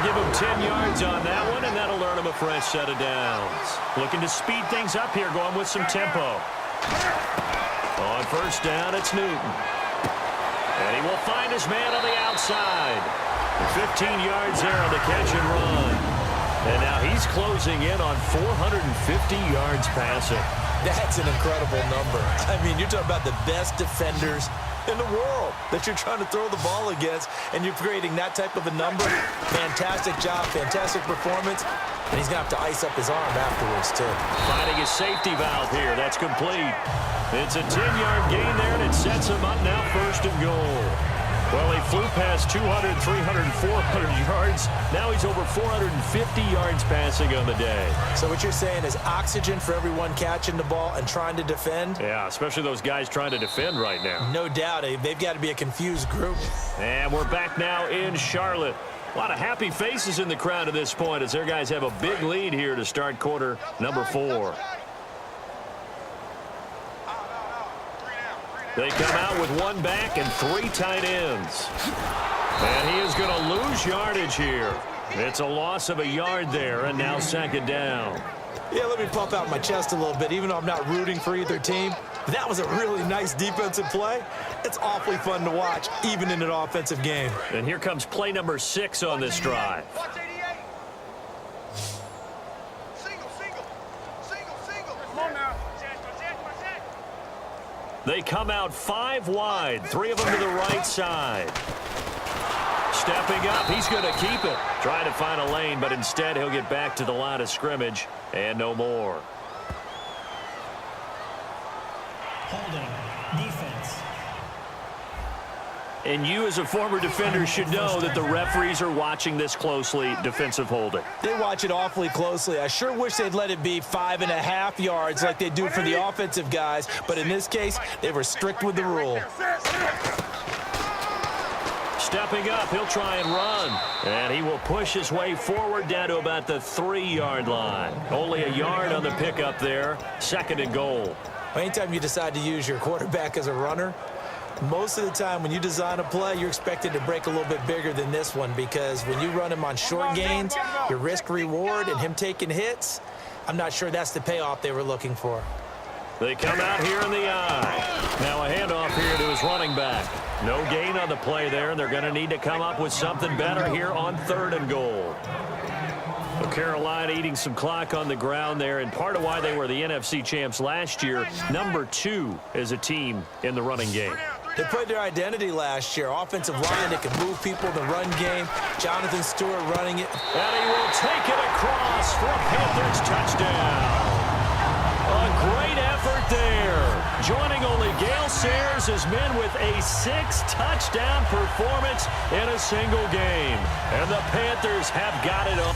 give him 10 yards on that one, and that'll earn him a fresh set of downs. Looking to speed things up here, going with some tempo. On first down, it's Newton. And he will find his man on the outside. 15 yards there on the catch and run. And now he's closing in on 450 yards passing. That's an incredible number. I mean, you're talking about the best defenders in the world that you're trying to throw the ball against, and you're creating that type of a number. Fantastic job, fantastic performance, and he's going to have to ice up his arm afterwards, too. Finding his safety valve here. That's complete. It's a 10-yard gain there, and it sets him up now first and goal. Well, he flew past 200, 300, 400 yards. Now he's over 450 yards passing on the day. So what you're saying is oxygen for everyone catching the ball and trying to defend? Yeah, especially those guys trying to defend right now. No doubt. They've got to be a confused group. And we're back now in Charlotte. A lot of happy faces in the crowd at this point as their guys have a big lead here to start quarter number 4. They come out with one back and 3 tight ends. And he is going to lose yardage here. It's a loss of a yard there, and now second down. Yeah, let me pump out my chest a little bit, even though I'm not rooting for either team. That was a really nice defensive play. It's awfully fun to watch, even in an offensive game. And here comes play number 6 on this drive. They come out 5 wide, 3 of them to the right side. Stepping up, he's going to keep it. Trying to find a lane, but instead he'll get back to the line of scrimmage and no more. Holding, defense. And you as a former defender should know that the referees are watching this closely, defensive holding. They watch it awfully closely. I sure wish they'd let it be 5.5 yards like they do for the offensive guys, but in this case, they were strict with the rule. Stepping up, he'll try and run. And he will push his way forward down to about the 3-yard line. Only a yard on the pickup there. Second and goal. Anytime you decide to use your quarterback as a runner, most of the time when you design a play, you're expected to break a little bit bigger than this one, because when you run him on short gains, your risk-reward and him taking hits, I'm not sure that's the payoff they were looking for. They come out here in the eye. Now a handoff here to his running back. No gain on the play there, and they're going to need to come up with something better here on 3rd and goal. Well, Carolina eating some clock on the ground there, and part of why they were the NFC champs last year, number 2 as a team in the running game. They played their identity last year. Offensive line that can move people in the run game. Jonathan Stewart running it. And he will take it across for a Panthers touchdown. A great effort there. Joining only Gale Sayers as men with a 6-touchdown performance in a single game. And the Panthers have got it up.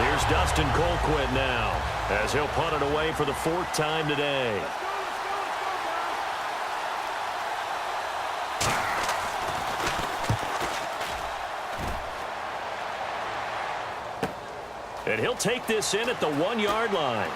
Here's Dustin Colquitt now, as he'll punt it away for the 4th time today. And he'll take this in at the 1-yard line.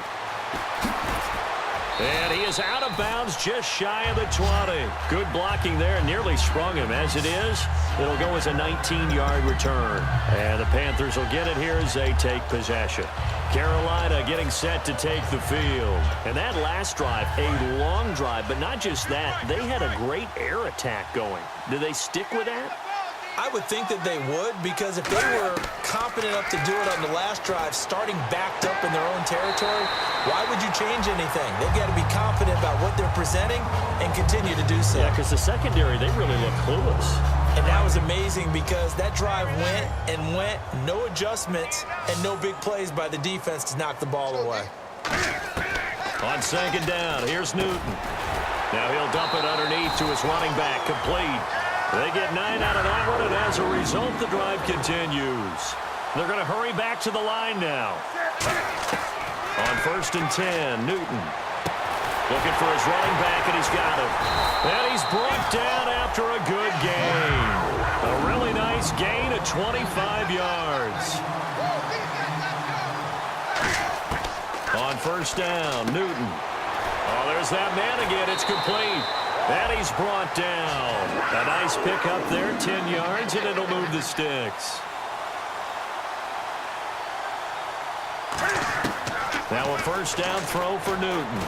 And he is out of bounds just shy of the 20. Good blocking there, and nearly sprung him. As it is, it'll go as a 19-yard return. And the Panthers will get it here as they take possession. Carolina getting set to take the field. And that last drive, a long drive, but not just that. They had a great air attack going. Do they stick with that? I would think that they would, because if they were confident enough to do it on the last drive, starting backed up in their own territory, why would you change anything? They've got to be confident about what they're presenting and continue to do so. Yeah, because the secondary, they really look clueless. And that was amazing, because that drive went and went, no adjustments, and no big plays by the defense to knock the ball away. On second down, here's Newton. Now he'll dump it underneath to his running back, complete. They get 9 out of that one, and as a result, the drive continues. They're going to hurry back to the line now. On 1st and 10, Newton looking for his running back, and he's got him. And he's brought down after a good gain. A really nice gain of 25 yards. On 1st down, Newton. Oh, there's that man again. It's complete. And he's brought down. A nice Nice pick up there, 10 yards, and it'll move the sticks. Now a first down throw for Newton.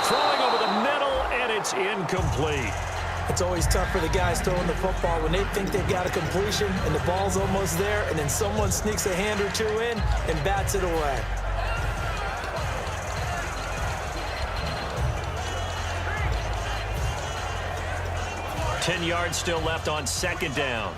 Throwing over the middle, and it's incomplete. It's always tough for the guys throwing the football when they think they've got a completion and the ball's almost there, and then someone sneaks a hand or two in and bats it away. Ten yards still left on second down.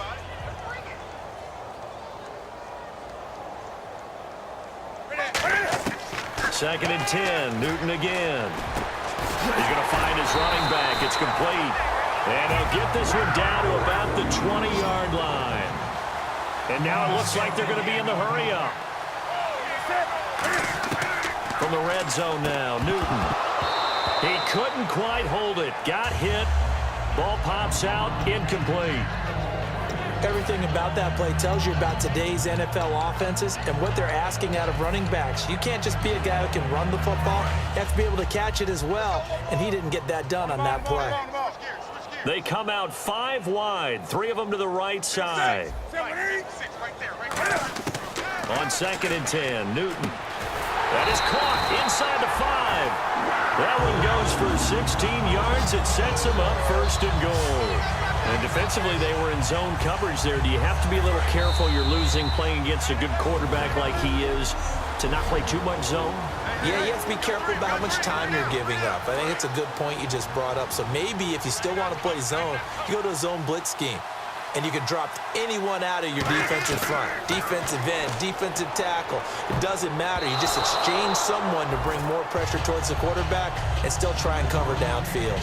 Second and 10. Newton again. He's going to find his running back. It's complete. And he'll get this one down to about the 20-yard line. And now it looks like they're going to be in the hurry-up. From the red zone now, Newton. He couldn't quite hold it. Got hit. Ball pops out. Incomplete. Everything about that play tells you about today's NFL offenses and what they're asking out of running backs. You can't just be a guy who can run the football. You have to be able to catch it as well, and he didn't get that done on that play. They come out 5 wide, 3 of them to the right side. On second and 10, Newton. That is caught inside the 5. That one goes for 16 yards. It sets him up first and goal. And defensively, they were in zone coverage there. Do you have to be a little careful? You're losing playing against a good quarterback like he is to not play too much zone? Yeah, you have to be careful about how much time you're giving up. I think it's a good point you just brought up. So maybe if you still want to play zone, you go to a zone blitz scheme. And you can drop anyone out of your defensive front. Defensive end, defensive tackle. It doesn't matter. You just exchange someone to bring more pressure towards the quarterback and still try and cover downfield.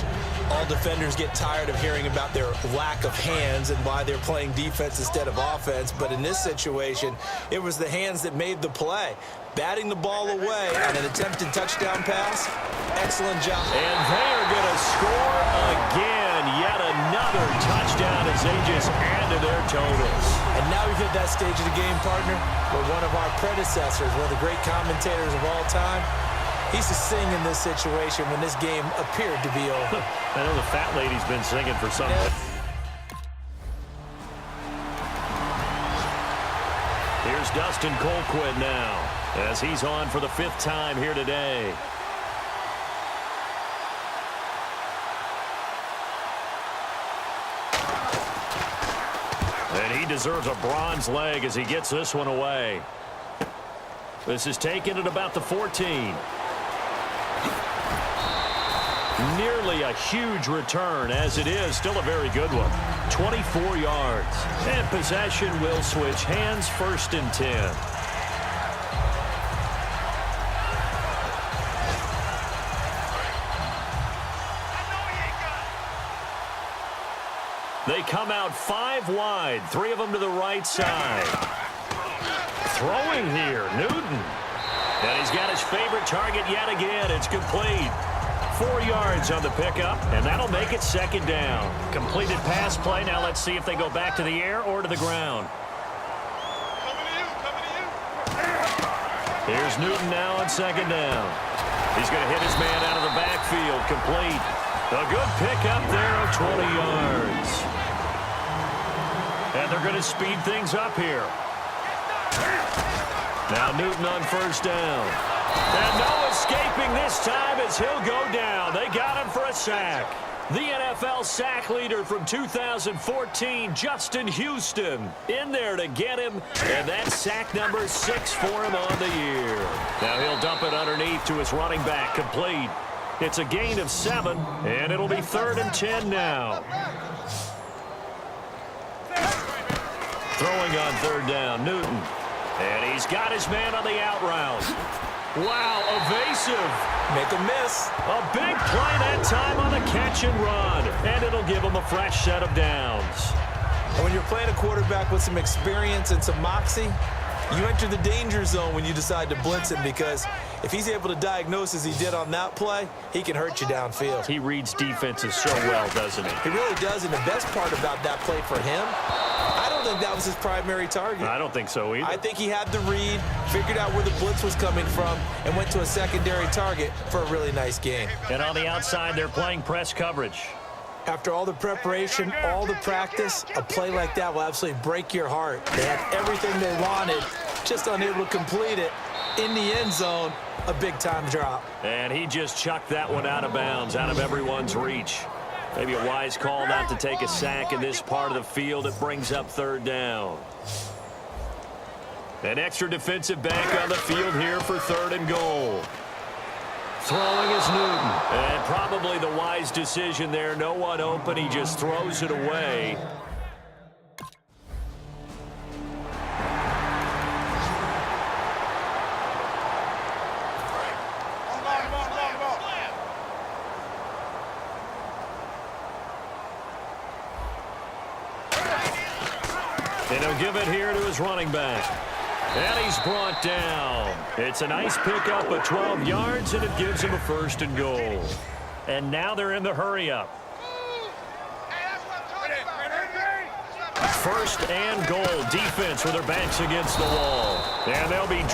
All defenders get tired of hearing about their lack of hands and why they're playing defense instead of offense. But in this situation, it was the hands that made the play. Batting the ball away on an attempted touchdown pass. Excellent job. And they are going to score again. Yet another touchdown as they just added their totals. And now we've hit that stage of the game, partner, where one of our predecessors, one of the great commentators of all time, he used to sing in this situation when this game appeared to be over. I know the fat lady's been singing for some time. Here's Dustin Colquitt now, as he's on for the 5th time here today. And he deserves a bronze leg as he gets this one away. This is taken at about the 14. Nearly a huge return, as it is still a very good one. 24 yards. And possession will switch hands, 1st and 10. They come out 5 wide, 3 of them to the right side. Throwing here, Newton. And he's got his favorite target yet again. It's complete. 4 yards on the pickup, and that'll make it 2nd down. Completed pass play. Now let's see if they go back to the air or to the ground. Here's Newton now on 2nd down. He's going to hit his man out of the backfield. Complete. A good pickup there of 20 yards. And they're going to speed things up here. Now Newton on 1st down. And no escaping this time as he'll go down. They got him for a sack. The NFL sack leader from 2014, Justin Houston, in there to get him. And that's sack number 6 for him on the year. Now he'll dump it underneath to his running back. Complete. It's a gain of 7, and it'll be 3rd and 10 now. Throwing on 3rd down, Newton. And he's got his man on the out route. Wow, evasive. Make a miss. A big play that time on the catch and run. And it'll give him a fresh set of downs. And when you're playing a quarterback with some experience and some moxie, you enter the danger zone when you decide to blitz him, because if he's able to diagnose as he did on that play, he can hurt you downfield. He reads defenses so well, doesn't he? He really does, and the best part about that play for him, I don't think that was his primary target. I don't think so either. I think he had the read, figured out where the blitz was coming from, and went to a secondary target for a really nice game. And on the outside, they're playing press coverage. After all the preparation, all the practice, a play like that will absolutely break your heart. They had everything they wanted, just unable to complete it. In the end zone, a big-time drop. And he just chucked that one out of bounds, out of everyone's reach. Maybe a wise call not to take a sack in this part of the field. It brings up third down. An extra defensive back on the field here for third and goal. Throwing is Newton. And probably the wise decision there. No one open. He just throws it away. And he'll give it here to his running back. And he's brought down. It's a nice pickup of 12 yards, and it gives him a first and goal. And now they're in the hurry-up. First and goal. Defense with their backs against the wall. And they'll be...